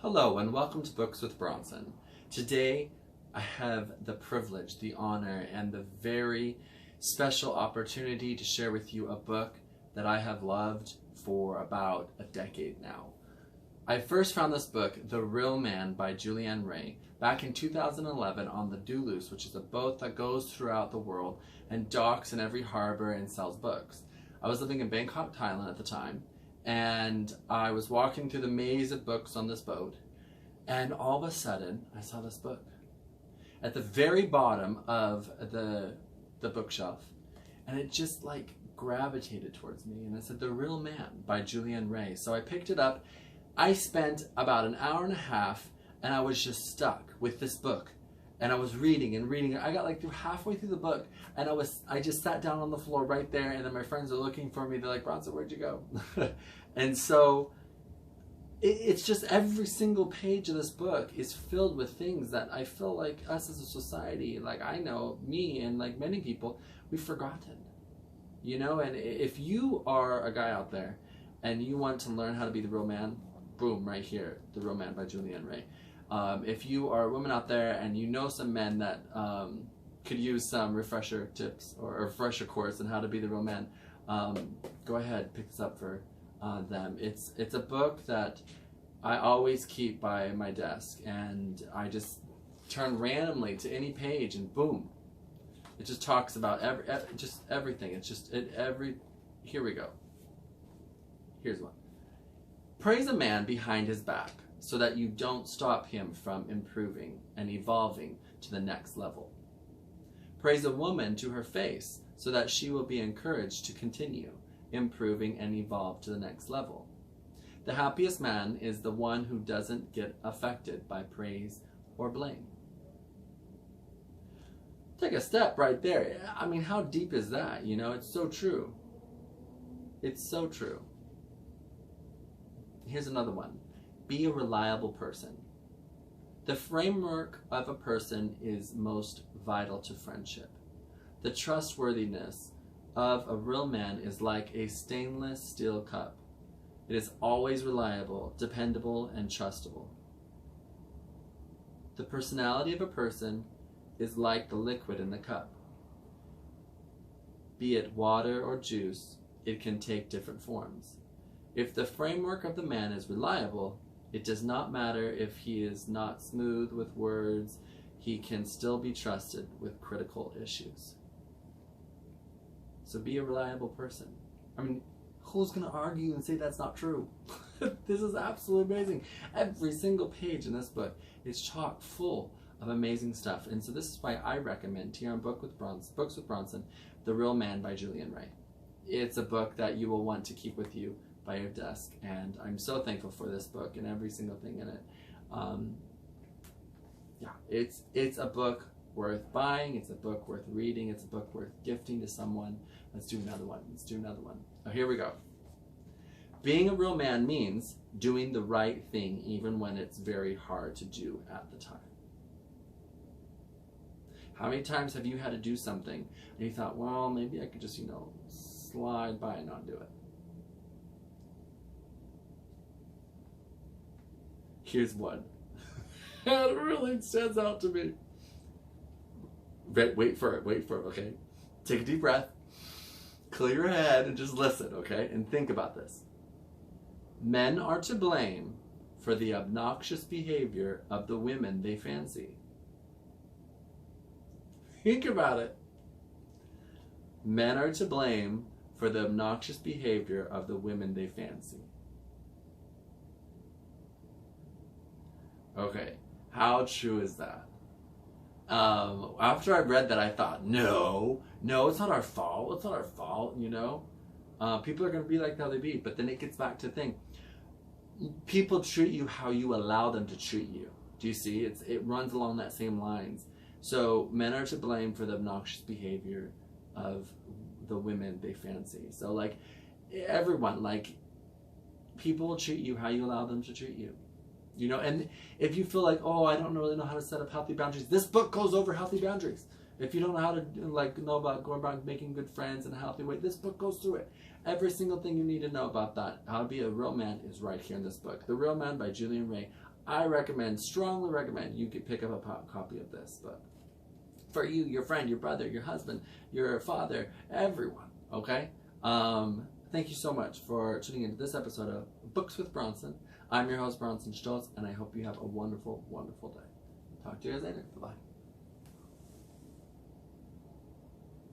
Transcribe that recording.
Hello and welcome to Books with Bronsen. Today I have the privilege, the honor, and the very special opportunity to share with you a book that I have loved for about a decade now. I first found this book, The Real Man by Julian, back in 2011 on the Duluth, which is a boat that goes throughout the world and docks in every harbor and sells books. I was living in Bangkok, Thailand at the time, and I was walking through the maze of books on this boat, and all of a sudden I saw this book at the very bottom of the bookshelf, and it just like gravitated towards me, and it said The Real Man by Julian. So I picked it up. I spent about an hour and a half, and I was just stuck with this book, and I was reading and reading. I got like halfway through the book, and I just sat down on the floor right there, and then my friends are looking for me. They're like, "Bronsen, where'd you go?" And so it's just every single page of this book is filled with things that I feel like us as a society, like I know me and like many people, we've forgotten. You know, and if you are a guy out there and you want to learn how to be the real man, boom, right here, The Real Man by Julian. If you are a woman out there and you know some men that could use some refresher tips or a refresher course on how to be the real man, go ahead, pick this up for them. It's a book that I always keep by my desk, and I just turn randomly to any page and boom, it just talks about just everything. It's just here we go. Here's one. Praise a man behind his back so that you don't stop him from improving and evolving to the next level. Praise a woman to her face so that she will be encouraged to continue improving and evolve to the next level. The happiest man is the one who doesn't get affected by praise or blame. Take a step right there. I mean, how deep is that? You know, it's so true. It's so true. Here's another one. Be a reliable person. The framework of a person is most vital to friendship. The trustworthiness of a real man is like a stainless steel cup. It is always reliable, dependable, and trustable. The personality of a person is like the liquid in the cup. Be it water or juice, it can take different forms. If the framework of the man is reliable, it does not matter if he is not smooth with words, he can still be trusted with critical issues. So be a reliable person. I mean, who's going to argue and say that's not true? This is absolutely amazing. Every single page in this book is chock full of amazing stuff. And so this is why I recommend here on Books with Bronsen, The Real Man by Julian. It's a book that you will want to keep with you by your desk, and I'm so thankful for this book and every single thing in it. Yeah, it's a book worth buying, it's a book worth reading, it's a book worth gifting to someone. Let's do another one. Let's do another one. Oh, here we go. Being a real man means doing the right thing even when it's very hard to do at the time. How many times have you had to do something and you thought, well, maybe I could just, slide by and not do it? Here's one. It really stands out to me. Wait for it, okay? Take a deep breath, clear your head, and just listen, okay? And think about this. Men are to blame for the obnoxious behavior of the women they fancy. Think about it. Men are to blame for the obnoxious behavior of the women they fancy. Okay, how true is that? After I read that, I thought, no, it's not our fault. It's not our fault, People are going to be like how they be. But then it gets back to the thing. People treat you how you allow them to treat you. Do you see? It runs along that same lines. So men are to blame for the obnoxious behavior of the women they fancy. So like everyone, like people will treat you how you allow them to treat you. And if you feel like, oh, I don't really know how to set up healthy boundaries, this book goes over healthy boundaries. If you don't know how to know about going about making good friends in a healthy way, this book goes through it. Every single thing you need to know about that, how to be a real man, is right here in this book. The Real Man by Julian. I recommend, strongly recommend, you could pick up a copy of this book. For you, your friend, your brother, your husband, your father, everyone, okay? Thank you so much for tuning into this episode of Books with Bronsen. I'm your host, Bronsen Stoltz, and I hope you have a wonderful, wonderful day. Talk to you guys later. Bye-bye.